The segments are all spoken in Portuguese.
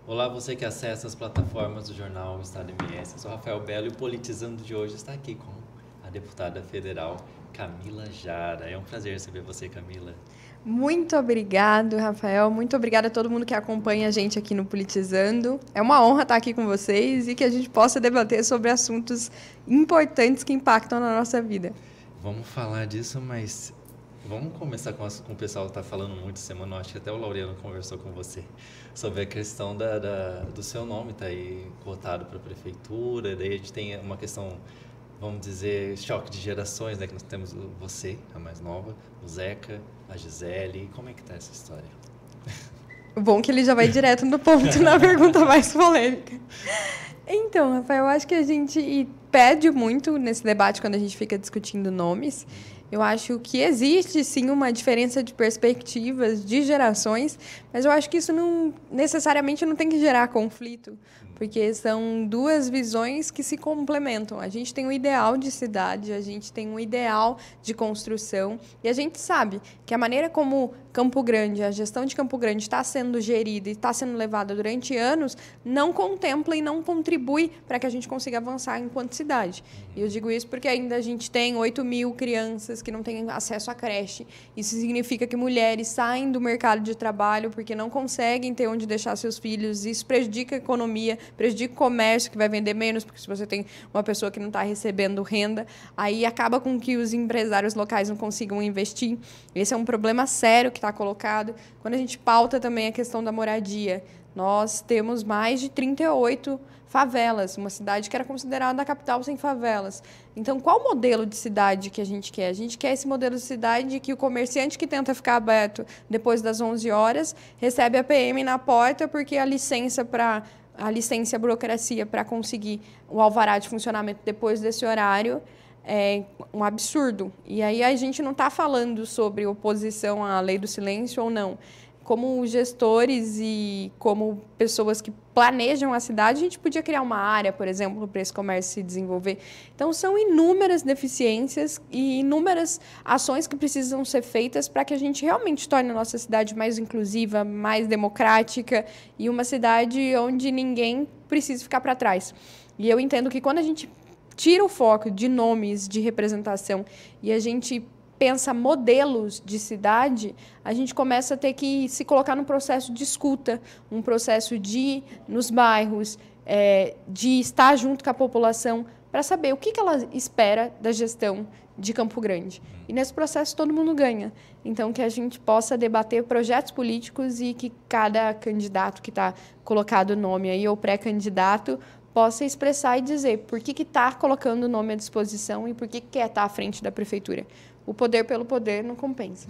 Olá, você que acessa as plataformas do jornal Estado MS. Eu sou Rafael Belo e o Politizando de hoje está aqui com a deputada federal Camila Jara. É um prazer receber você, Camila. Muito obrigado, Rafael. Muito obrigada a todo mundo que acompanha a gente aqui no Politizando. É uma honra estar aqui com vocês e que a gente possa debater sobre assuntos importantes que impactam na nossa vida. Vamos falar disso, mas vamos começar com o pessoal que está falando muito essa semana. Eu acho que até o Laureano conversou com você sobre a questão do seu nome, está aí cotado para a prefeitura. Daí a gente tem uma questão, vamos dizer, choque de gerações, né? Que nós temos você, a mais nova, o Zeca, a Gisele. Como é que tá essa história? Bom que ele já vai direto no ponto na pergunta mais polêmica. Então, Rafael, eu acho que a gente perde muito nesse debate quando a gente fica discutindo nomes. Eu acho que existe, sim, uma diferença de perspectivas, de gerações, mas eu acho que isso não necessariamente não tem que gerar conflito, porque são duas visões que se complementam. A gente tem um ideal de cidade, a gente tem um ideal de construção, e a gente sabe que a maneira como Campo Grande, a gestão de Campo Grande está sendo gerida e está sendo levada durante anos, não contempla e não contribui para que a gente consiga avançar enquanto cidade. E eu digo isso porque ainda a gente tem 8.000 crianças que não têm acesso à creche. Isso significa que mulheres saem do mercado de trabalho porque não conseguem ter onde deixar seus filhos. Isso prejudica a economia, prejudica o comércio, que vai vender menos, porque se você tem uma pessoa que não está recebendo renda, aí acaba com que os empresários locais não consigam investir. Esse é um problema sério que está colocado. Quando a gente pauta também a questão da moradia, nós temos mais de 38 favelas, uma cidade que era considerada a capital sem favelas. Então, qual modelo de cidade que a gente quer? A gente quer esse modelo de cidade que o comerciante que tenta ficar aberto depois das 11 horas recebe a PM na porta porque a licença, a burocracia para conseguir o alvará de funcionamento depois desse horário é um absurdo. E aí a gente não está falando sobre oposição à lei do silêncio ou não. Como gestores e como pessoas que planejam a cidade, a gente podia criar uma área, por exemplo, para esse comércio se desenvolver. Então, são inúmeras deficiências e inúmeras ações que precisam ser feitas para que a gente realmente torne a nossa cidade mais inclusiva, mais democrática e uma cidade onde ninguém precisa ficar para trás. E eu entendo que quando a gente tira o foco de nomes, de representação, e a gente pensa modelos de cidade, a gente começa a ter que se colocar num processo de escuta, um processo de ir nos bairros, de estar junto com a população, para saber o que ela espera da gestão de Campo Grande. E nesse processo todo mundo ganha. Então, que a gente possa debater projetos políticos e que cada candidato que está colocado o nome aí, ou pré-candidato, possa expressar e dizer por que está colocando o nome à disposição e por que quer estar à frente da prefeitura. O poder pelo poder não compensa.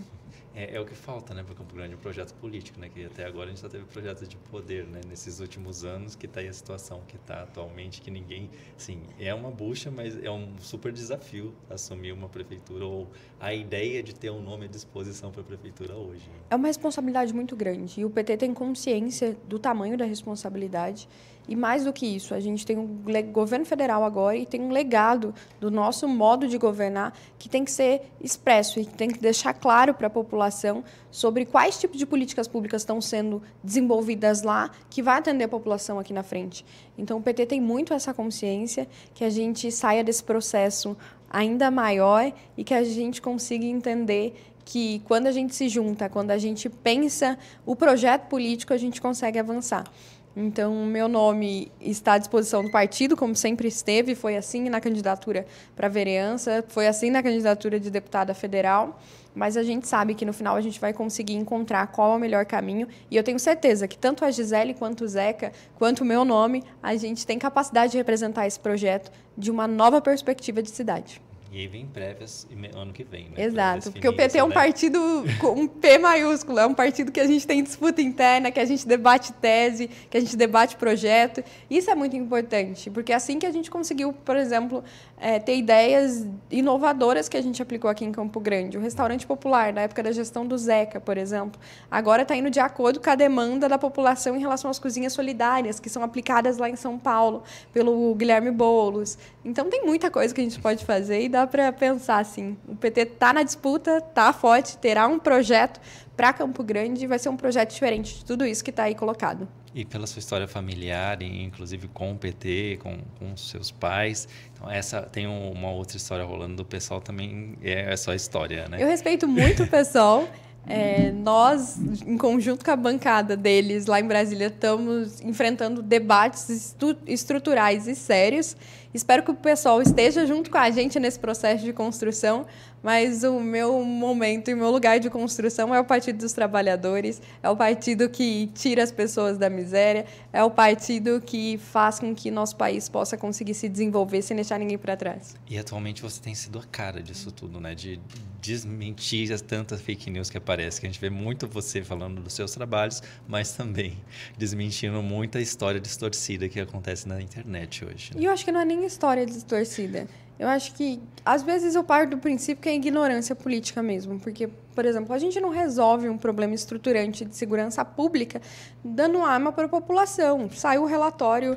É o que falta, né, para Campo Grande, um projeto político, né, que até agora a gente só teve projetos de poder, né, nesses últimos anos, que está aí a situação que está atualmente, que ninguém, sim, é uma bucha, mas é um super desafio assumir uma prefeitura ou a ideia de ter um nome à disposição para a prefeitura hoje. Né? É uma responsabilidade muito grande e o PT tem consciência do tamanho da responsabilidade. E mais do que isso, a gente tem um governo federal agora e tem um legado do nosso modo de governar que tem que ser expresso e que tem que deixar claro para a população sobre quais tipos de políticas públicas estão sendo desenvolvidas lá que vai atender a população aqui na frente. Então, o PT tem muito essa consciência que a gente saia desse processo ainda maior e que a gente consiga entender que quando a gente se junta, quando a gente pensa o projeto político, a gente consegue avançar. Então, o meu nome está à disposição do partido, como sempre esteve, foi assim na candidatura para vereança, foi assim na candidatura de deputada federal, mas a gente sabe que no final a gente vai conseguir encontrar qual é o melhor caminho, e eu tenho certeza que tanto a Gisele, quanto o Zeca, quanto o meu nome, a gente tem capacidade de representar esse projeto de uma nova perspectiva de cidade. E aí vem prévias ano que vem, né? Exato, porque o PT é um partido com um P maiúsculo, é um partido que a gente tem disputa interna, que a gente debate tese, que a gente debate projeto. Isso é muito importante, porque é assim que a gente conseguiu, por exemplo, ter ideias inovadoras que a gente aplicou aqui em Campo Grande. O restaurante popular, na época da gestão do Zeca, por exemplo, agora está indo de acordo com a demanda da população em relação às cozinhas solidárias, que são aplicadas lá em São Paulo, pelo Guilherme Boulos. Então, tem muita coisa que a gente pode fazer e dá para pensar assim, o PT está na disputa, está forte, terá um projeto para Campo Grande e vai ser um projeto diferente de tudo isso que está aí colocado. E pela sua história familiar, inclusive com o PT, com os seus pais, então essa tem uma outra história rolando do pessoal também, é só história, né? Eu respeito muito o pessoal. Nós, em conjunto com a bancada deles lá em Brasília, estamos enfrentando debates estruturais e sérios. Espero que o pessoal esteja junto com a gente nesse processo de construção, mas o meu momento e o meu lugar de construção é o Partido dos Trabalhadores, é o partido que tira as pessoas da miséria, é o partido que faz com que nosso país possa conseguir se desenvolver sem deixar ninguém para trás. E atualmente você tem sido a cara disso tudo, né? De desmentir as tantas fake news que aparecem, que a gente vê muito você falando dos seus trabalhos, mas também desmentindo muita história distorcida que acontece na internet hoje. Né? E eu acho que não é nem história distorcida. Eu acho que, às vezes, eu parto do princípio que é ignorância política mesmo. Porque, por exemplo, a gente não resolve um problema estruturante de segurança pública dando arma para a população. Saiu o relatório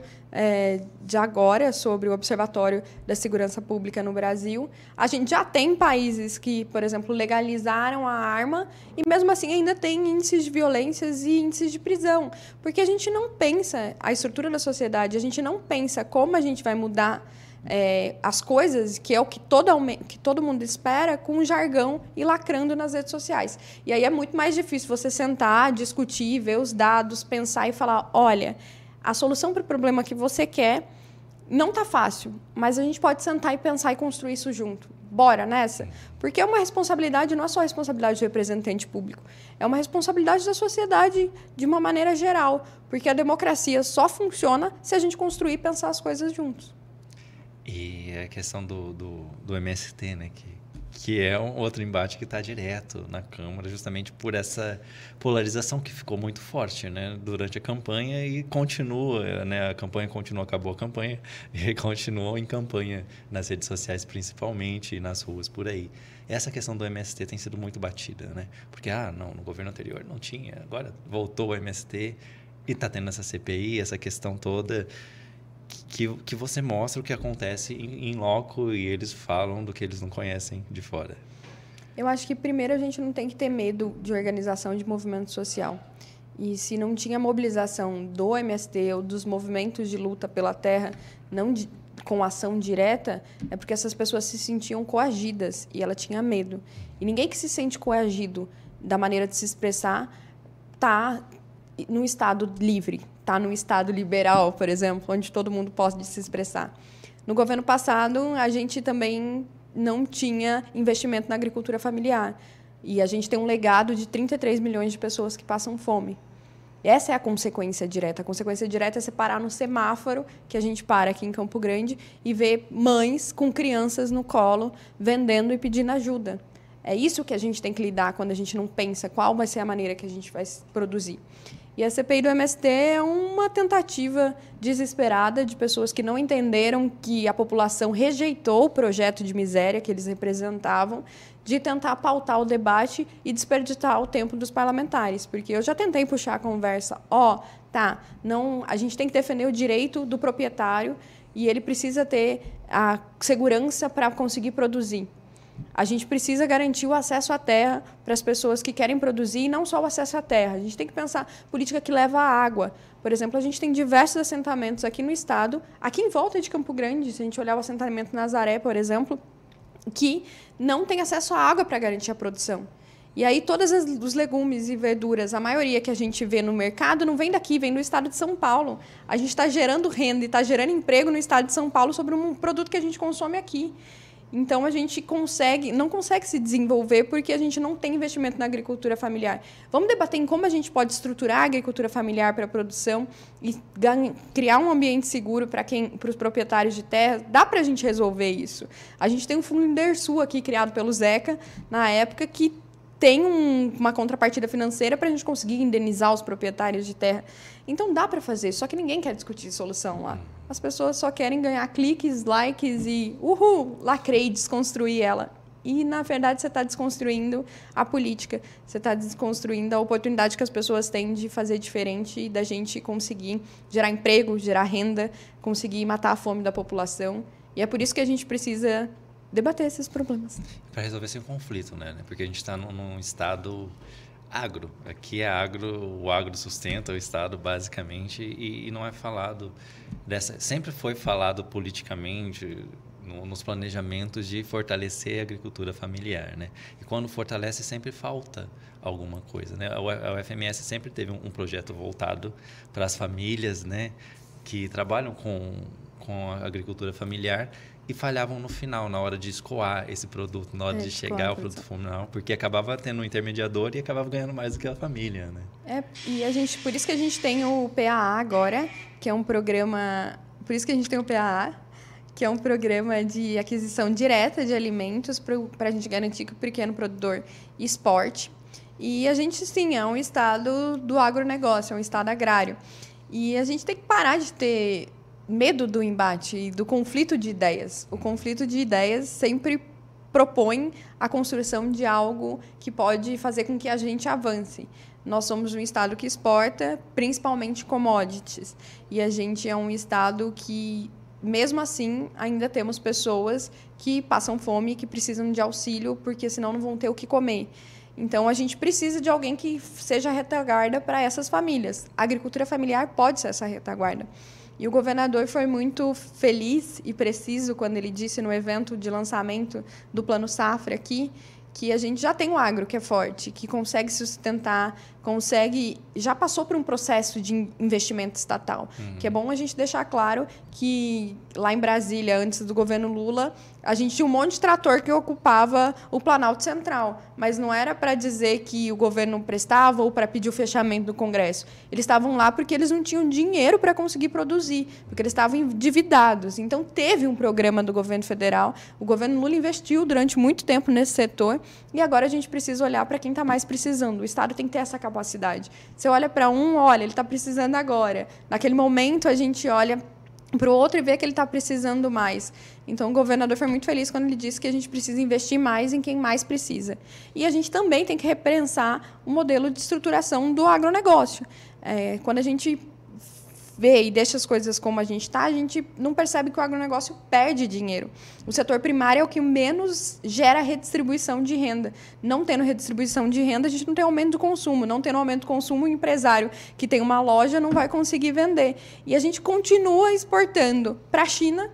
de agora sobre o Observatório da Segurança Pública no Brasil. A gente já tem países que, por exemplo, legalizaram a arma e, mesmo assim, ainda tem índices de violências e índices de prisão. Porque a gente não pensa a estrutura da sociedade, a gente não pensa como a gente vai mudar as coisas, que é o que todo mundo espera, com jargão e lacrando nas redes sociais. E aí é muito mais difícil você sentar, discutir, ver os dados, pensar e falar, olha, a solução para o problema que você quer não está fácil, mas a gente pode sentar e pensar e construir isso junto. Bora nessa? Porque é uma responsabilidade, não é só a responsabilidade do representante público, é uma responsabilidade da sociedade de uma maneira geral, porque a democracia só funciona se a gente construir e pensar as coisas juntos. E a questão do MST, né? Que é um outro embate que está direto na Câmara, justamente por essa polarização que ficou muito forte, né? Durante a campanha e continua, né? A campanha continuou, acabou a campanha e continuou em campanha nas redes sociais, principalmente, e nas ruas por aí. Essa questão do MST tem sido muito batida, né? Porque, não, no governo anterior não tinha, agora voltou o MST e está tendo essa CPI, essa questão toda... Que você mostra o que acontece em loco e eles falam do que eles não conhecem de fora. Eu acho que, primeiro, a gente não tem que ter medo de organização de movimento social. E se não tinha mobilização do MST ou dos movimentos de luta pela terra com ação direta, é porque essas pessoas se sentiam coagidas e ela tinha medo. E ninguém que se sente coagido da maneira de se expressar está no estado livre, está no estado liberal, por exemplo, onde todo mundo pode se expressar. No governo passado, a gente também não tinha investimento na agricultura familiar. E a gente tem um legado de 33 milhões de pessoas que passam fome. Essa é a consequência direta. A consequência direta é você parar no semáforo, que a gente para aqui em Campo Grande, e ver mães com crianças no colo, vendendo e pedindo ajuda. É isso que a gente tem que lidar quando a gente não pensa qual vai ser a maneira que a gente vai produzir. E a CPI do MST é uma tentativa desesperada de pessoas que não entenderam que a população rejeitou o projeto de miséria que eles representavam, de tentar pautar o debate e desperdiçar o tempo dos parlamentares. Porque eu já tentei puxar a conversa. A gente tem que defender o direito do proprietário e ele precisa ter a segurança para conseguir produzir. A gente precisa garantir o acesso à terra para as pessoas que querem produzir e não só o acesso à terra. A gente tem que pensar política que leva à água. Por exemplo, a gente tem diversos assentamentos aqui no estado, aqui em volta de Campo Grande, se a gente olhar o assentamento Nazaré, por exemplo, que não tem acesso à água para garantir a produção. E aí todos os legumes e verduras, a maioria que a gente vê no mercado, não vem daqui, vem do estado de São Paulo. A gente está gerando renda e está gerando emprego no estado de São Paulo sobre um produto que a gente consome aqui. Então, a gente não consegue se desenvolver porque a gente não tem investimento na agricultura familiar. Vamos debater em como a gente pode estruturar a agricultura familiar para a produção e criar um ambiente seguro para os proprietários de terra. Dá para a gente resolver isso. A gente tem um fundo Indersul aqui, criado pelo Zeca, na época, que tem uma contrapartida financeira para a gente conseguir indenizar os proprietários de terra. Então, dá para fazer, só que ninguém quer discutir solução lá. As pessoas só querem ganhar cliques, likes e, lacrei, desconstruir ela. E, na verdade, você está desconstruindo a política. Você está desconstruindo a oportunidade que as pessoas têm de fazer diferente e da gente conseguir gerar emprego, gerar renda, conseguir matar a fome da população. E é por isso que a gente precisa debater esses problemas. Para resolver esse conflito, né? Porque a gente está num estado agro. Aqui é agro, o agro sustenta o estado basicamente e não é falado sempre foi falado politicamente nos planejamentos de fortalecer a agricultura familiar, né? E quando fortalece sempre falta alguma coisa, né? A UFMS sempre teve um projeto voltado para as famílias, né, que trabalham com a agricultura familiar e falhavam no final, na hora de escoar esse produto, na hora de chegar ao produto final, porque acabava tendo um intermediador e acabava ganhando mais do que a família, né? E por isso que a gente tem o PAA agora, que é um programa, por isso que a gente tem o PAA, que é um programa de aquisição direta de alimentos para a gente garantir que o pequeno produtor exporte. E a gente, sim, é um estado do agronegócio, é um estado agrário. E a gente tem que parar de ter medo do embate e do conflito de ideias. O conflito de ideias sempre propõe a construção de algo que pode fazer com que a gente avance. Nós somos um estado que exporta principalmente commodities. E a gente é um estado que, mesmo assim, ainda temos pessoas que passam fome e que precisam de auxílio, porque senão não vão ter o que comer. Então, a gente precisa de alguém que seja retaguarda para essas famílias. A agricultura familiar pode ser essa retaguarda. E o governador foi muito feliz e preciso quando ele disse no evento de lançamento do Plano Safra aqui que a gente já tem um agro que é forte, que consegue se sustentar, já passou por um processo de investimento estatal. Que é bom a gente deixar claro que lá em Brasília, antes do governo Lula, a gente tinha um monte de trator que ocupava o Planalto Central, mas não era para dizer que o governo não prestava ou para pedir o fechamento do Congresso. Eles estavam lá porque eles não tinham dinheiro para conseguir produzir, porque eles estavam endividados. Então, teve um programa do governo federal, o governo Lula investiu durante muito tempo nesse setor, e agora a gente precisa olhar para quem está mais precisando. O Estado tem que ter essa capacidade. Você olha para olha, ele está precisando agora. Naquele momento, a gente olha para o outro e vê que ele está precisando mais. Então, o governador foi muito feliz quando ele disse que a gente precisa investir mais em quem mais precisa. E a gente também tem que repensar o modelo de estruturação do agronegócio. Quando a gente vê e deixa as coisas como a gente não percebe que o agronegócio perde dinheiro. O setor primário é o que menos gera redistribuição de renda. Não tendo redistribuição de renda, a gente não tem aumento do consumo. Não tendo aumento do consumo, o empresário que tem uma loja não vai conseguir vender. E a gente continua exportando para a China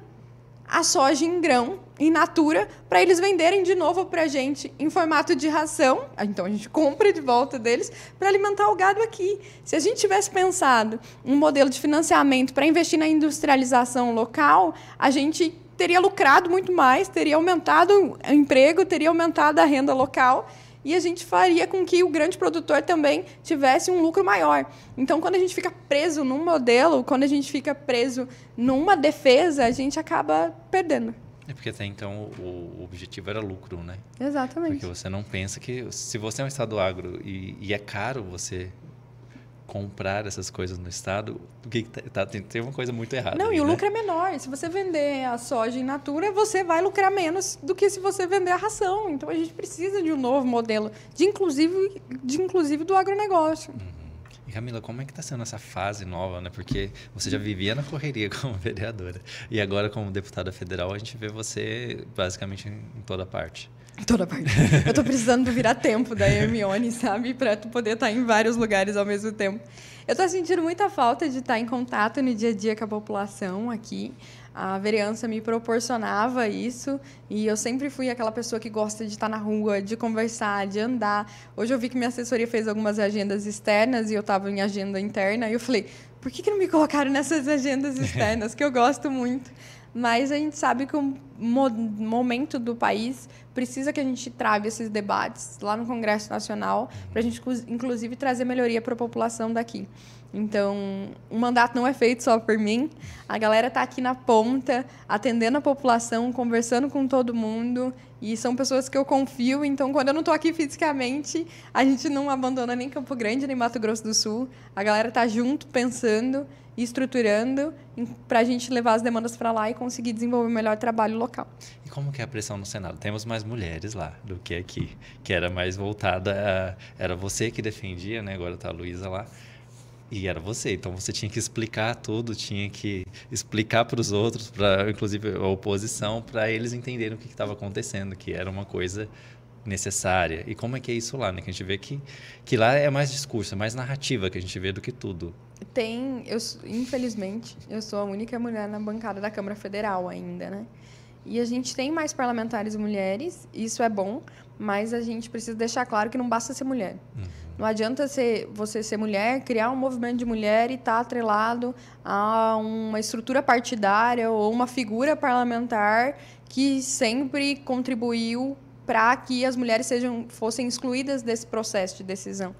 a soja em grão, in natura, para eles venderem de novo para a gente em formato de ração. Então, a gente compra de volta deles para alimentar o gado aqui. Se a gente tivesse pensado um modelo de financiamento para investir na industrialização local, a gente teria lucrado muito mais, teria aumentado o emprego, teria aumentado a renda local, e a gente faria com que o grande produtor também tivesse um lucro maior. Então, quando a gente fica preso num modelo, quando a gente fica preso numa defesa, a gente acaba perdendo. Porque até então o objetivo era lucro, né? Exatamente. Porque você não pensa que se você é um estado agro e é caro você comprar essas coisas no estado, tem uma coisa muito errada. Não, aí, e o né? lucro é menor. Se você vender a soja in natura, você vai lucrar menos do que se você vender a ração. Então, a gente precisa de um novo modelo, inclusive do agronegócio. E Camila, como é que está sendo essa fase nova, né? Porque você já vivia na correria como vereadora. E agora, como deputada federal, a gente vê você basicamente em toda parte. Em toda parte. Eu tô precisando virar tempo da Hermione, sabe? Para poder estar em vários lugares ao mesmo tempo. Eu tô sentindo muita falta de estar em contato no dia a dia com a população aqui. A vereança me proporcionava isso e eu sempre fui aquela pessoa que gosta de estar na rua, de conversar, de andar. Hoje eu vi que minha assessoria fez algumas agendas externas e eu estava em agenda interna e eu falei, por que não me colocaram nessas agendas externas, que eu gosto muito? Mas a gente sabe que o momento do país precisa que a gente trave esses debates lá no Congresso Nacional para a gente, inclusive, trazer melhoria para a população daqui. Então, o mandato não é feito só por mim. A galera está aqui na ponta, atendendo a população, conversando com todo mundo. E são pessoas que eu confio. Então, quando eu não estou aqui fisicamente, a gente não abandona nem Campo Grande, nem Mato Grosso do Sul. A galera está junto, pensando e estruturando para a gente levar as demandas para lá e conseguir desenvolver o melhor trabalho local. E como que é a pressão no Senado? Temos mais mulheres lá do que aqui, que era mais voltada a... Era você que defendia, né? Agora está a Luísa lá. E era você, então você tinha que explicar tudo, tinha que explicar para os outros, para inclusive a oposição, para eles entenderem o que estava acontecendo, que era uma coisa necessária. E como é que é isso lá, né? Que a gente vê que lá é mais discurso, é mais narrativa que a gente vê do que tudo. Infelizmente, eu sou a única mulher na bancada da Câmara Federal ainda, né? E a gente tem mais parlamentares mulheres, isso é bom, mas a gente precisa deixar claro que não basta ser mulher. Não adianta você ser mulher, criar um movimento de mulher e estar atrelado a uma estrutura partidária ou uma figura parlamentar que sempre contribuiu para que as mulheres fossem excluídas desse processo de decisão.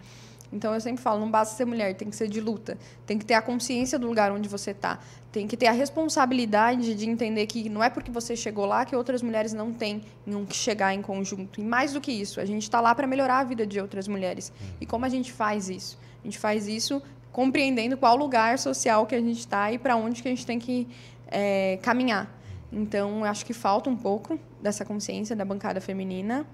Então, eu sempre falo, não basta ser mulher, tem que ser de luta. Tem que ter a consciência do lugar onde você está. Tem que ter a responsabilidade de entender que não é porque você chegou lá que outras mulheres não têm que chegar em conjunto. E mais do que isso, a gente está lá para melhorar a vida de outras mulheres. E como a gente faz isso? A gente faz isso compreendendo qual lugar social que a gente está e para onde que a gente tem que caminhar. Então, eu acho que falta um pouco dessa consciência da bancada feminina.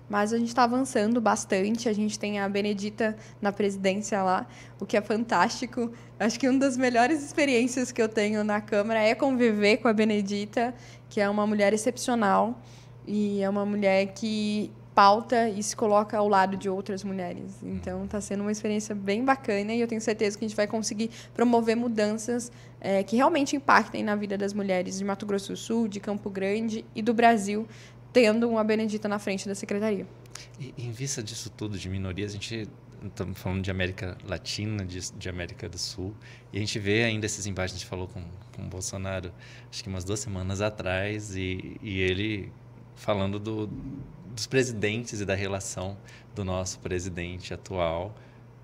Mas a gente está avançando bastante. A gente tem a Benedita na presidência lá, o que é fantástico. Acho que uma das melhores experiências que eu tenho na Câmara é conviver com a Benedita, que é uma mulher excepcional e é uma mulher que pauta e se coloca ao lado de outras mulheres. Então, está sendo uma experiência bem bacana e eu tenho certeza que a gente vai conseguir promover mudanças que realmente impactem na vida das mulheres de Mato Grosso do Sul, de Campo Grande e do Brasil, tendo uma Benedita na frente da secretaria. E em vista disso tudo, de minorias, a gente estamos falando de América Latina, de América do Sul, e a gente vê ainda esses embates. A gente falou com o Bolsonaro, acho que umas 2 semanas atrás, e ele falando dos presidentes e da relação do nosso presidente atual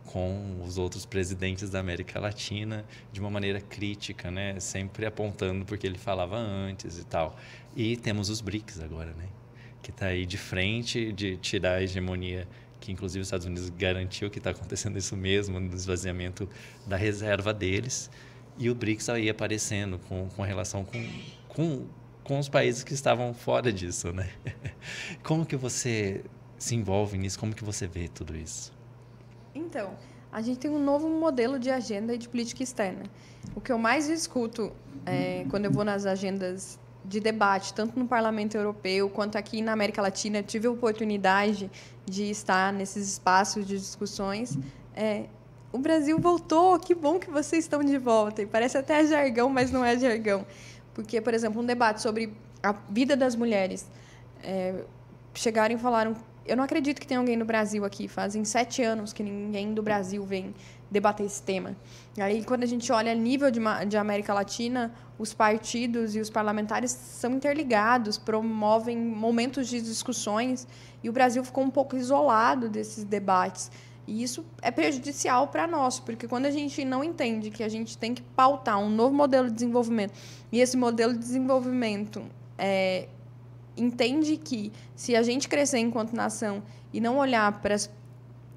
com os outros presidentes da América Latina de uma maneira crítica, né? Sempre apontando porque ele falava antes e tal. E temos os BRICS agora, né? Que está aí de frente de tirar a hegemonia, que inclusive os Estados Unidos garantiu que está acontecendo isso mesmo, no esvaziamento da reserva deles, e o BRICS aí aparecendo com relação com os países que estavam fora disso, né? Como que você se envolve nisso? Como que você vê tudo isso? Então, a gente tem um novo modelo de agenda e de política externa. O que eu mais escuto quando eu vou nas agendas de debate, tanto no Parlamento Europeu quanto aqui na América Latina, eu tive a oportunidade de estar nesses espaços de discussões. O Brasil voltou, que bom que vocês estão de volta. E parece até jargão, mas não é jargão. Porque, por exemplo, um debate sobre a vida das mulheres, chegaram e falaram, eu não acredito que tenha alguém do Brasil aqui, fazem 7 anos que ninguém do Brasil vem debater esse tema. E aí, quando a gente olha a nível de América Latina, os partidos e os parlamentares são interligados, promovem momentos de discussões, e o Brasil ficou um pouco isolado desses debates. E isso é prejudicial para nós, porque quando a gente não entende que a gente tem que pautar um novo modelo de desenvolvimento, e esse modelo de desenvolvimento entende que, se a gente crescer enquanto nação e não olhar para as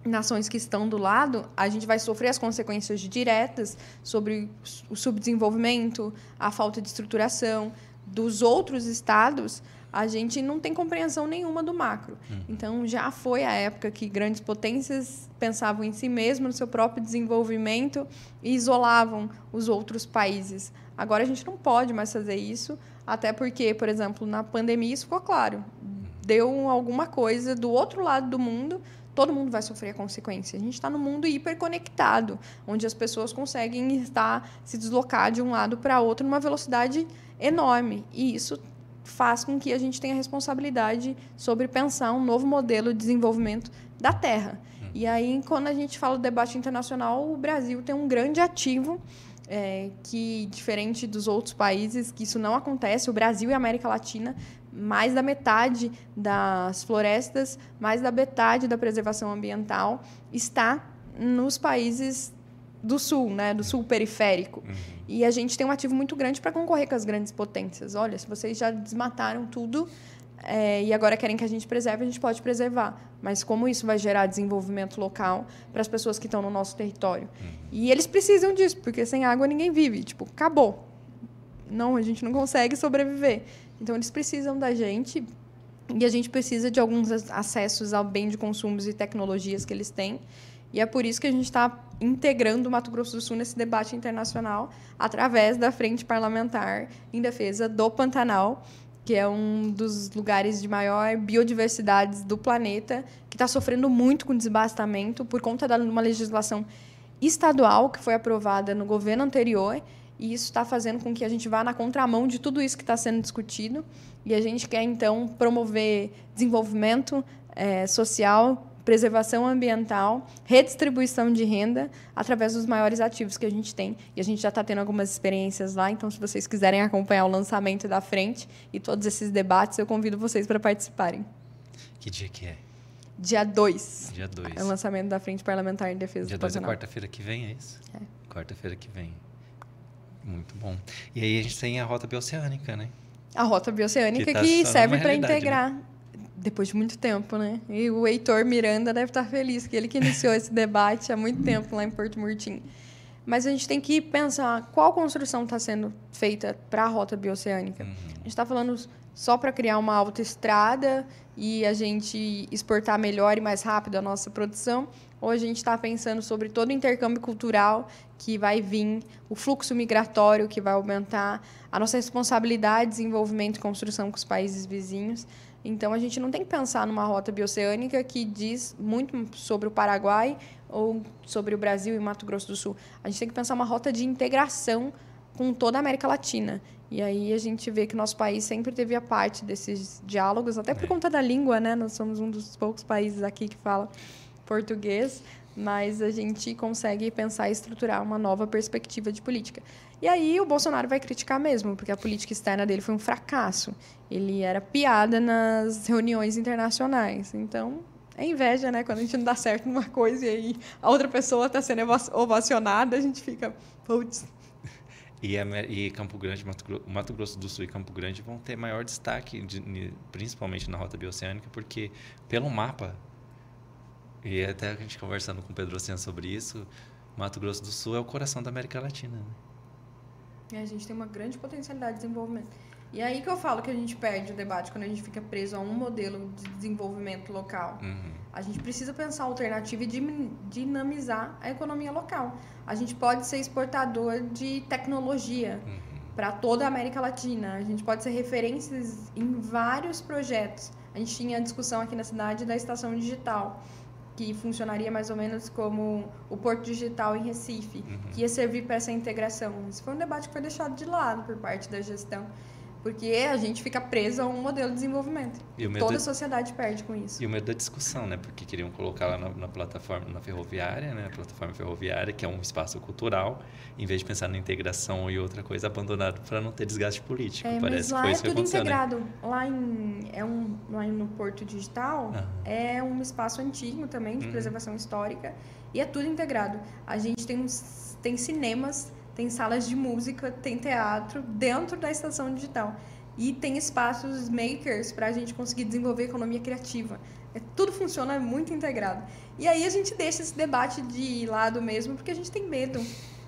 nações que estão do lado, a gente vai sofrer as consequências diretas sobre o subdesenvolvimento, a falta de estruturação dos outros estados, a gente não tem compreensão nenhuma do macro. Então, já foi a época que grandes potências pensavam em si mesmas, no seu próprio desenvolvimento, e isolavam os outros países. Agora, a gente não pode mais fazer isso, até porque, por exemplo, na pandemia, isso ficou claro. Deu alguma coisa do outro lado do mundo, todo mundo vai sofrer a consequência. A gente está num mundo hiperconectado, onde as pessoas conseguem se deslocar de um lado para outro numa velocidade enorme. E isso faz com que a gente tenha responsabilidade sobre pensar um novo modelo de desenvolvimento da Terra. E aí, quando a gente fala do debate internacional, o Brasil tem um grande ativo, que, diferente dos outros países, que isso não acontece. O Brasil e a América Latina, mais da metade das florestas, mais da metade da preservação ambiental está nos países do sul, né, do sul periférico. E a gente tem um ativo muito grande para concorrer com as grandes potências. Olha, se vocês já desmataram tudo e agora querem que a gente preserve, a gente pode preservar. Mas como isso vai gerar desenvolvimento local para as pessoas que estão no nosso território? E eles precisam disso, porque sem água ninguém vive. Tipo, acabou. Não, a gente não consegue sobreviver. Então, eles precisam da gente, e a gente precisa de alguns acessos ao bem de consumos e tecnologias que eles têm. E é por isso que a gente está integrando o Mato Grosso do Sul nesse debate internacional através da Frente Parlamentar em Defesa do Pantanal, que é um dos lugares de maior biodiversidade do planeta, que está sofrendo muito com desmatamento por conta de uma legislação estadual que foi aprovada no governo anterior, e isso está fazendo com que a gente vá na contramão de tudo isso que está sendo discutido, e a gente quer, então, promover desenvolvimento social, preservação ambiental, redistribuição de renda através dos maiores ativos que a gente tem. E a gente já está tendo algumas experiências lá, então, se vocês quiserem acompanhar o lançamento da frente e todos esses debates, eu convido vocês para participarem. Que dia que é? Dia 2. Dia 2. É o lançamento da Frente Parlamentar em Defesa Dia do 2 é Pantanal. quarta-feira que vem, é isso? É. Quarta-feira que vem. Muito bom. E aí a gente tem a Rota Bioceânica, né? A Rota Bioceânica Que tá que só serve numa para realidade, integrar, depois de muito tempo, né? E o Heitor Miranda deve estar feliz, que ele que iniciou esse debate há muito tempo lá em Porto Murtinho. Mas a gente tem que pensar qual construção está sendo feita para a Rota Bioceânica. A gente está falando só para criar uma autoestrada e a gente exportar melhor e mais rápido a nossa produção, ou a gente está pensando sobre todo o intercâmbio cultural que vai vir, o fluxo migratório que vai aumentar, a nossa responsabilidade de desenvolvimento e construção com os países vizinhos. Então, a gente não tem que pensar numa rota bioceânica que diz muito sobre o Paraguai ou sobre o Brasil e Mato Grosso do Sul. A gente tem que pensar uma rota de integração com toda a América Latina. E aí a gente vê que nosso país sempre teve a parte desses diálogos, até por conta da língua, né? Nós somos um dos poucos países aqui que fala português, mas a gente consegue pensar e estruturar uma nova perspectiva de política. E aí o Bolsonaro vai criticar mesmo, porque a política externa dele foi um fracasso. Ele era piada nas reuniões internacionais. Então, é inveja, né? Quando a gente não dá certo numa coisa e aí a outra pessoa está sendo ovacionada, a gente fica, putz. E Campo Grande, Mato Grosso do Sul e Campo Grande vão ter maior destaque, principalmente na Rota Bioceânica, porque pelo mapa, e até a gente conversando com o Pedro Oceano sobre isso, Mato Grosso do Sul é o coração da América Latina, né? A gente tem uma grande potencialidade de desenvolvimento. E aí que eu falo que a gente perde o debate quando a gente fica preso a um modelo de desenvolvimento local. A gente precisa pensar alternativa e dinamizar a economia local. A gente pode ser exportador de tecnologia para toda a América Latina. A gente pode ser referências em vários projetos. A gente tinha a discussão aqui na cidade da estação digital, que funcionaria mais ou menos como o Porto Digital em Recife, que ia servir para essa integração. Esse foi um debate que foi deixado de lado por parte da gestão, porque a gente fica preso a um modelo de desenvolvimento. Toda a sociedade perde com isso. E o medo da discussão, né? Porque queriam colocar lá na plataforma, na ferroviária, né? A plataforma ferroviária, que é um espaço cultural, em vez de pensar na integração e outra coisa, abandonado para não ter desgaste político. Parece que foi isso que aconteceu, integrado. Né? Lá no Porto Digital, é um espaço antigo também, de preservação histórica, e é tudo integrado. A gente tem cinemas, tem salas de música, tem teatro dentro da estação digital. E tem espaços makers para a gente conseguir desenvolver economia criativa. Tudo funciona muito integrado. E aí a gente deixa esse debate de lado mesmo, porque a gente tem medo.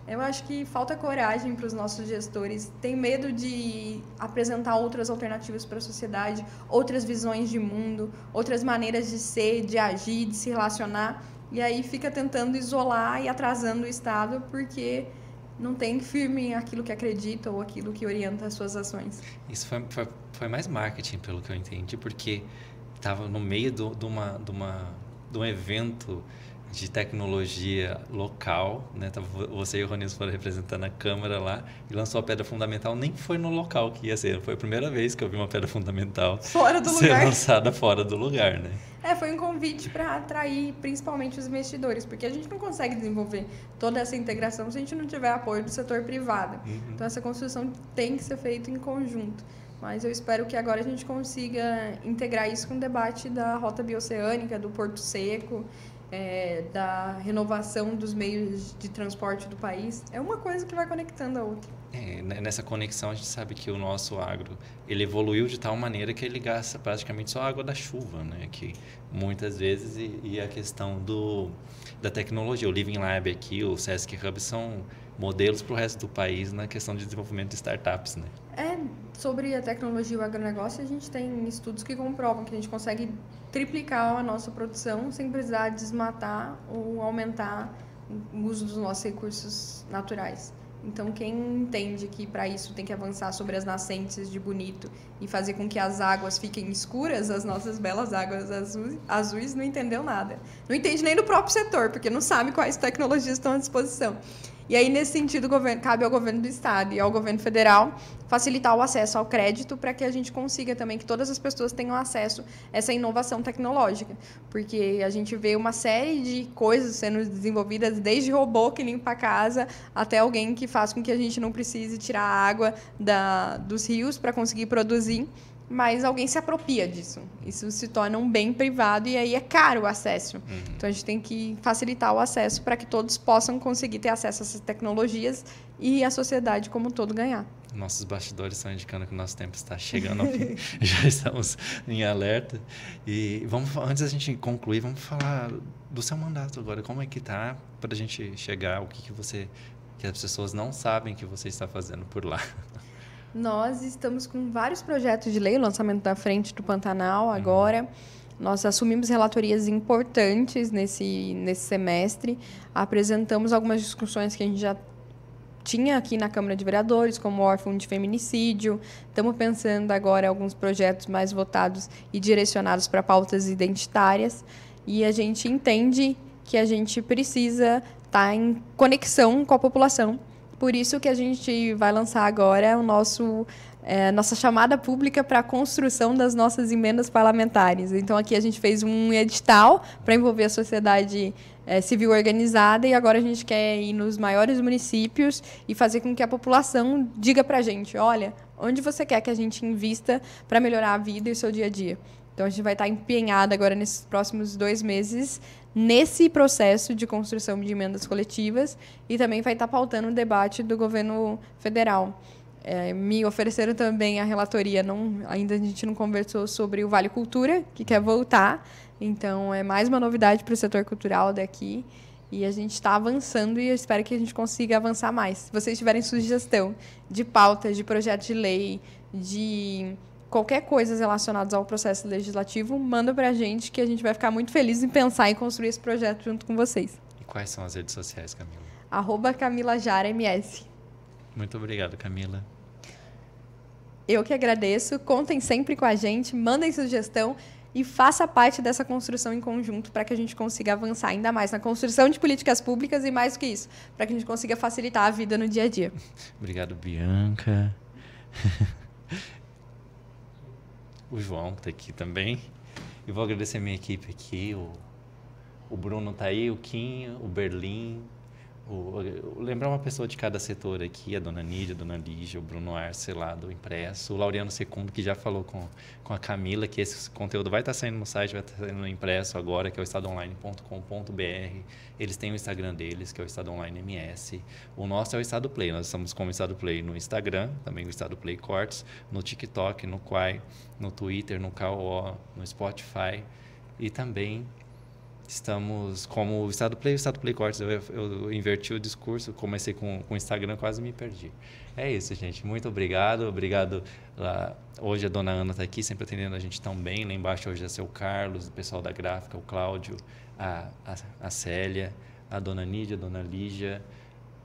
Eu acho que falta coragem para os nossos gestores. Tem medo de apresentar outras alternativas para a sociedade, outras visões de mundo, outras maneiras de ser, de agir, de se relacionar. E aí fica tentando isolar e atrasando o Estado, porque não tem firme aquilo que acredita ou aquilo que orienta as suas ações. Isso foi mais marketing, pelo que eu entendi, porque estava no meio de um evento de tecnologia local, né? Você e o Roniz foram representando a Câmara lá e lançou a pedra fundamental. Nem foi no local que ia ser. Foi a primeira vez que eu vi uma pedra fundamental fora do ser lugar. lançada fora do lugar, né? Foi um convite para atrair principalmente os investidores, porque a gente não consegue desenvolver toda essa integração se a gente não tiver apoio do setor privado. Então, essa construção tem que ser feita em conjunto. Mas eu espero que agora a gente consiga integrar isso com o debate da Rota Bioceânica, do Porto Seco, da renovação dos meios de transporte do país. É uma coisa que vai conectando a outra. Nessa conexão a gente sabe que o nosso agro ele evoluiu de tal maneira que ele gasta praticamente só a água da chuva, né? Que muitas vezes e a questão da tecnologia, o Living Lab aqui, o Sesc Hub são modelos para o resto do país na questão de desenvolvimento de startups, né? Sobre a tecnologia e o agronegócio, a gente tem estudos que comprovam que a gente consegue triplicar a nossa produção sem precisar desmatar ou aumentar o uso dos nossos recursos naturais. Então, quem entende que para isso tem que avançar sobre as nascentes de Bonito e fazer com que as águas fiquem escuras, as nossas belas águas azuis, não entendeu nada. Não entende nem do próprio setor, porque não sabe quais tecnologias estão à disposição. E aí, nesse sentido, cabe ao governo do estado e ao governo federal facilitar o acesso ao crédito para que a gente consiga também que todas as pessoas tenham acesso a essa inovação tecnológica. Porque a gente vê uma série de coisas sendo desenvolvidas, desde robô que limpa a casa, até alguém que faz com que a gente não precise tirar a água dos rios para conseguir produzir. Mas alguém se apropria disso. Isso se torna um bem privado e aí é caro o acesso. Então, a gente tem que facilitar o acesso para que todos possam conseguir ter acesso a essas tecnologias e a sociedade como um todo ganhar. Nossos bastidores estão indicando que o nosso tempo está chegando ao fim. Já estamos em alerta. E antes da gente concluir, vamos falar do seu mandato agora. Como é que está para a gente chegar ao que as pessoas não sabem que você está fazendo por lá? Nós estamos com vários projetos de lei, o lançamento da Frente do Pantanal agora. Nós assumimos relatorias importantes nesse semestre. Apresentamos algumas discussões que a gente já tinha aqui na Câmara de Vereadores, como o órfão de feminicídio. Estamos pensando agora em alguns projetos mais votados e direcionados para pautas identitárias. E a gente entende que a gente precisa estar em conexão com a população. Por isso que a gente vai lançar agora nossa chamada pública para a construção das nossas emendas parlamentares. Então, aqui a gente fez um edital para envolver a sociedade civil organizada e agora a gente quer ir nos maiores municípios e fazer com que a população diga para a gente, olha, onde você quer que a gente invista para melhorar a vida e o seu dia a dia. Então, a gente vai estar empenhada agora nesses próximos 2 meses nesse processo de construção de emendas coletivas e também vai estar pautando o debate do governo federal. Me ofereceram também a relatoria, ainda a gente não conversou sobre o Vale Cultura, que quer voltar. Então, é mais uma novidade para o setor cultural daqui. E a gente está avançando e eu espero que a gente consiga avançar mais. Se vocês tiverem sugestão de pautas, de projetos de lei, de qualquer coisa relacionada ao processo legislativo, manda para a gente que a gente vai ficar muito feliz em pensar em construir esse projeto junto com vocês. E quais são as redes sociais, Camila? @CamilaJaraMS. Muito obrigado, Camila. Eu que agradeço. Contem sempre com a gente, mandem sugestão e faça parte dessa construção em conjunto para que a gente consiga avançar ainda mais na construção de políticas públicas e, mais do que isso, para que a gente consiga facilitar a vida no dia a dia. Obrigado, Bianca. O João está aqui também. E vou agradecer a minha equipe aqui. O Bruno está aí, o Kim, o Berlim. Lembrar uma pessoa de cada setor aqui, a dona Nídia, a dona Lígia, o Bruno Arce lá do Impresso, o Laureano Secundo, que já falou com a Camila, que esse conteúdo vai estar saindo no site, vai estar saindo no Impresso agora, que é o estadoonline.com.br. Eles têm o Instagram deles, que é o Estado Online MS. O nosso é o Estado Play, nós estamos com o Estado Play no Instagram, também o Estado Play Cortes, no TikTok, no Quai, no Twitter, no KO, no Spotify e também... Estamos como o Estado Play e o Estado Play Cortes. Eu inverti o discurso, comecei com o Instagram, quase me perdi. É isso, gente. Muito obrigado. Obrigado. Hoje a dona Ana está aqui, sempre atendendo a gente tão bem. Lá embaixo hoje é o seu Carlos, o pessoal da gráfica, o Cláudio, a Célia, a dona Nídia, a dona Lígia,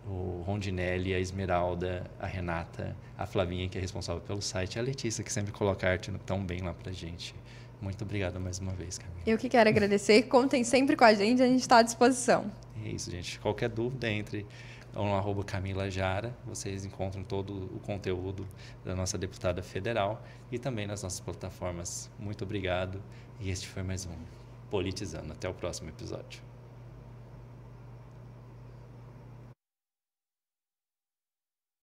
o Rondinelli, a Esmeralda, a Renata, a Flavinha, que é responsável pelo site, a Letícia, que sempre coloca a arte tão bem lá pra gente. Muito obrigado mais uma vez, Camila. Eu que quero agradecer. Contem sempre com a gente está à disposição. É isso, gente. Qualquer dúvida, entre no @Camila Jara. Vocês encontram todo o conteúdo da nossa deputada federal e também nas nossas plataformas. Muito obrigado. E este foi mais um Politizando. Até o próximo episódio.